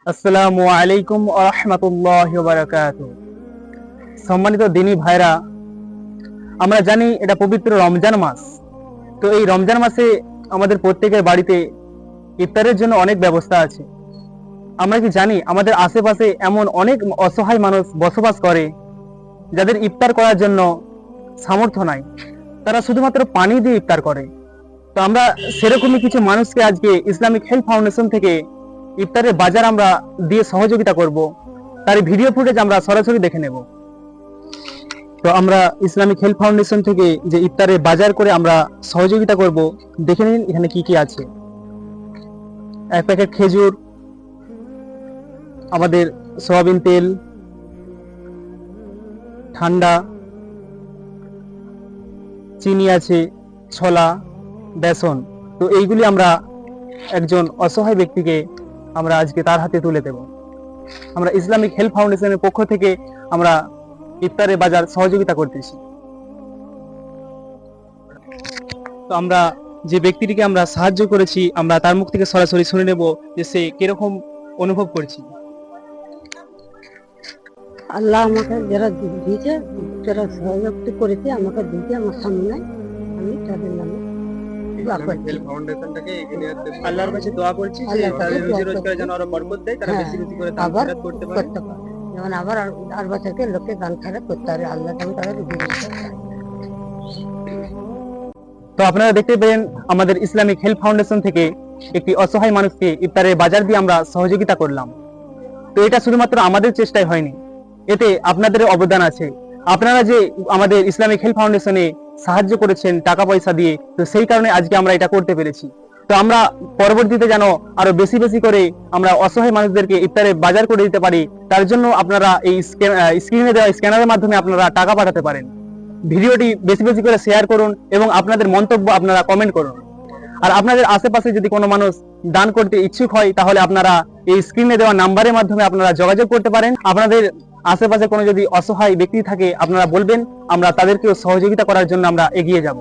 আসসালামু আলাইকুম ওয়া রাহমাতুল্লাহি ওয়া বারাকাতুহু। সম্মানিত দিনী ভাইরা, আমরা জানি এটা পবিত্র রমজান মাস। তো এই রমজান মাসে আমাদের প্রত্যেকের বাড়িতে ইফতারের জন্য অনেক ব্যবস্থা আছে। আমরা কি জানি আমাদের আশেপাশে এমন অনেক অসহায় মানুষ বসবাস করে যাদের ইফতার করার জন্য সামর্থ্য নাই, তারা শুধুমাত্র পানি দিয়ে ইফতার করে। তো আমরা সেরকমই কিছু মানুষকে আজকে ইসলামিক হেলথ ফাউন্ডেশন থেকে ইফতারের বাজার আমরা দিয়ে সহযোগিতা করব। তার ভিডিও ফুটেজ আমরা সরাসরি দেখে নেব। তো আমরা ইসলামিক হেলথ ফাউন্ডেশন থেকে যে ইফতারের বাজার করে আমরা সহযোগিতা করব, দেখে নিন এখানে কি কি আছে। এক প্যাকেট খেজুর, আমাদের সয়াবিন তেল, ঠান্ডা, চিনি আছে, ছোলা, বেসন। তো এইগুলি আমরা একজন অসহায় ব্যক্তিকে আমরা আজকে তার হাতে তুলে দেব। আমরা ইসলামিক হেলথ ফাউন্ডেশনের পক্ষ থেকে আমরা ইফতারের বাজার সহযোগিতা করতেছি। তো আমরা যে ব্যক্তিটিকে আমরা সাহায্য করেছি, আমরা তার মুখ থেকে সরাসরি শুনে নেব যে সে কিরকম অনুভব করছে। আল্লাহ আমাকে যারা দিয়েছে, যারা সহযোগ করেছে আমাকে দিয়েছে, আমার সামনে আমি তাদের নামে দোয়া করছি। আল্লাহর কাছে দোয়া করছি যে আল্লাহর কাছে তাদের রুজি দোয়া রোজগারের করছি। জন্য আরো বরকত দেয়, তারা হ্যাঁ, বেশি বেশি করে দান আবার খয়রাত করতে পারে। করতে পারে, যেমন আবার আর বছরকে লোকে গান খারাপ করতে পারে, আল্লাহ যেমন তাদের দিতে পারে। তো আপনারা দেখতে পেলেন আমাদের ইসলামিক হেলথ ফাউন্ডেশন থেকে একটি অসহায় মানুষকে ইফতারের বাজার দিয়ে আমরা সহযোগিতা করলাম। তো এটা শুধুমাত্র আমাদের চেষ্টায় হয়নি, এতে আপনাদের অবদান আছে। আপনারা যে আমাদের ইসলামিক হেলথ ফাউন্ডেশনে সাহায্য করেছেন টাকা পয়সা দিয়ে, তো সেই কারণে আজকে আমরা এটা করতে পেরেছি। তো আমরা পরবর্তীতে যেন আরো বেশি বেশি করে আমরা অসহায় মানুষদেরকে ইফতারে বাজার করে দিতে পারি, তার জন্য আপনারা এই স্ক্রিনে দেওয়া স্ক্যানারের মাধ্যমে আপনারা টাকা পাঠাতে পারেন। ভিডিওটি বেশি বেশি করে শেয়ার করুন এবং আপনাদের মন্তব্য আপনারা কমেন্ট করুন। আর আপনাদের আশেপাশে যদি কোনো মানুষ দান করতে ইচ্ছুক হয়, তাহলে আপনারা এই স্ক্রিনে দেওয়া নাম্বারের মাধ্যমে আপনারা যোগাযোগ করতে পারেন। আপনাদের আশেপাশে কোনো যদি অসহায় ব্যক্তি থাকে, আপনারা বলবেন, আমরা তাদেরকেও সহযোগিতা করার জন্য আমরা এগিয়ে যাব।